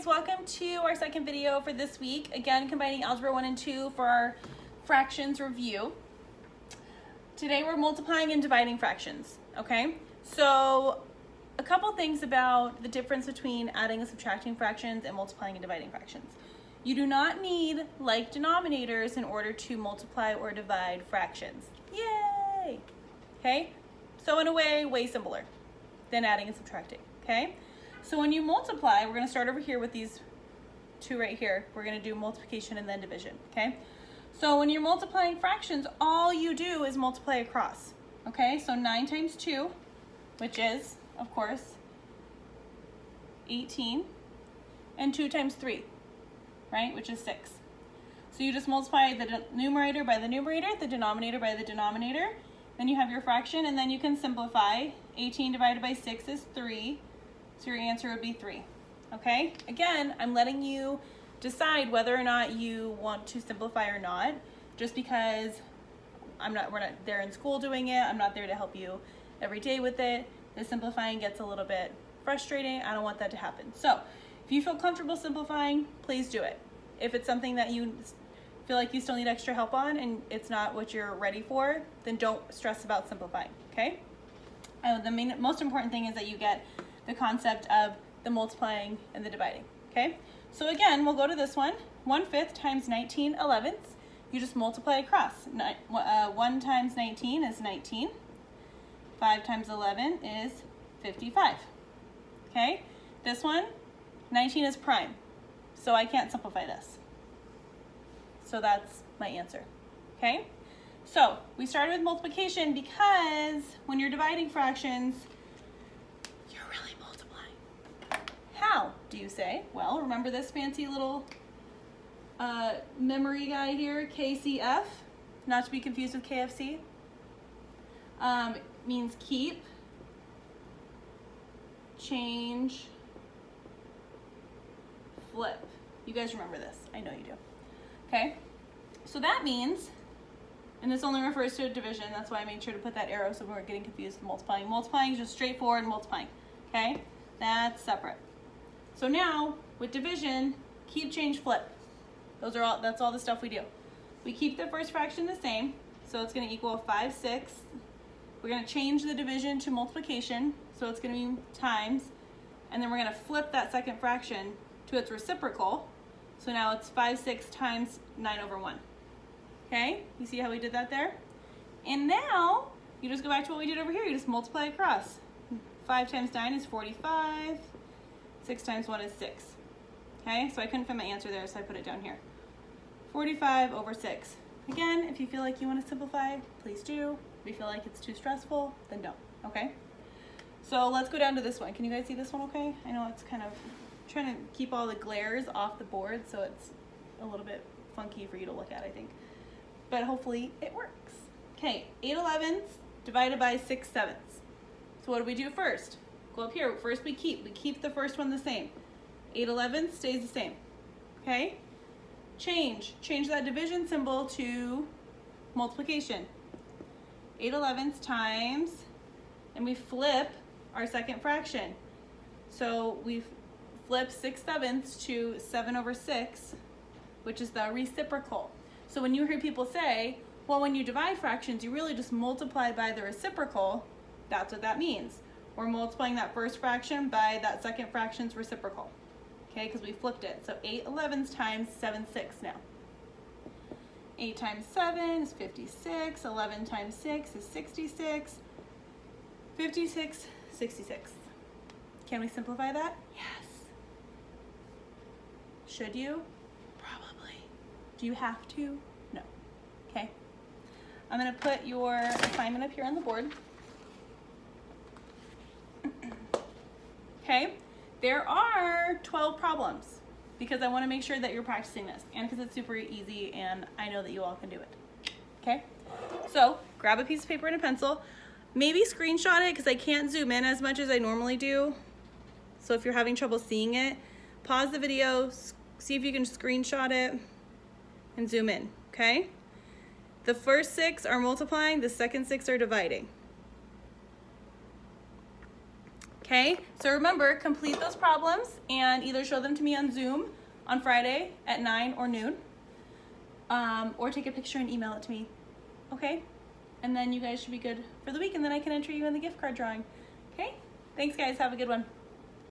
welcome to our second video for this week. Again, combining Algebra 1 and 2 for our fractions review. Today we're multiplying and dividing fractions, okay? So a couple things about the difference between adding and subtracting fractions and multiplying and dividing fractions. You do not need like denominators in order to multiply or divide fractions. Yay! Okay? So in a way simpler than adding and subtracting, okay? So when you multiply, we're going to start over here with these two right here. We're going to do multiplication and then division, okay? So when you're multiplying fractions, all you do is multiply across, okay? So 9 times 2, which is, of course, 18, and 2 times 3, right, which is 6. So you just multiply the numerator by the numerator, the denominator by the denominator, then you have your fraction, and then you can simplify. 18 divided by 6 is 3. So your answer would be 3, okay? Again, I'm letting you decide whether or not you want to simplify or not, just because we're not there in school doing it. I'm not there to help you every day with it. The simplifying gets a little bit frustrating. I don't want that to happen. So if you feel comfortable simplifying, please do it. If it's something that you feel like you still need extra help on and it's not what you're ready for, then don't stress about simplifying, okay? The most important thing is that you get the concept of the multiplying and the dividing, okay? So again, we'll go to this one. 1/5 times 19/11. You just multiply across. 1 times 19 is 19. 5 times 11 is 55, okay? This one, 19 is prime, so I can't simplify this. So that's my answer, okay? So we started with multiplication because when you're dividing fractions, you're really multiplying. How, do you say? Well, remember this fancy little memory guy here, KCF, not to be confused with KFC. Means keep, change, flip. You guys remember this, I know you do. Okay, so that means, and this only refers to division, that's why I made sure to put that arrow so we weren't getting confused with multiplying. Multiplying is just straightforward multiplying, okay? That's separate. So now, with division, keep, change, flip. That's all the stuff we do. We keep the first fraction the same, so it's gonna equal 5/6. We're gonna change the division to multiplication, so it's gonna be times, and then we're gonna flip that second fraction to its reciprocal. So now it's 5/6 times 9/1. Okay, you see how we did that there? And now, you just go back to what we did over here. You just multiply across. 5 times 9 is 45. 6 times 1 is 6. Okay, so I couldn't fit my answer there, so I put it down here. 45 over 6. Again, if you feel like you want to simplify, please do. If you feel like it's too stressful, then don't, okay? So let's go down to this one. Can you guys see this one okay? I know it's kind of trying to keep all the glares off the board, so it's a little bit funky for you to look at, I think. But hopefully it works. Okay, 8/11 divided by 6/7. So what do we do first? Go up here. First we keep the first one the same. 8/11 stays the same. Okay? Change that division symbol to multiplication. 8/11 times, and we flip our second fraction. So we flip 6/7 to 7/6, which is the reciprocal. So when you hear people say, well, when you divide fractions, you really just multiply by the reciprocal, that's what that means. We're multiplying that first fraction by that second fraction's reciprocal, okay, because we flipped it. So 8/11 times 7/6 now. 8 times 7 is 56, 11 times 6 is 66, 56, 66. Can we simplify that? Yes. Should you? Probably. Do you have to? No. Okay. I'm going to put your assignment up here on the board. Okay. There are 12 problems because I want to make sure that you're practicing this and because it's super easy and I know that you all can do it. Okay. So grab a piece of paper and a pencil. Maybe screenshot it because I can't zoom in as much as I normally do. So if you're having trouble seeing it, pause the video, see if you can screenshot it, and zoom in, okay? The first 6 are multiplying, the second 6 are dividing. Okay, so remember, complete those problems and either show them to me on Zoom on Friday at 9 or noon, or take a picture and email it to me, okay? And then you guys should be good for the week, and then I can enter you in the gift card drawing, okay? Thanks, guys. Have a good one.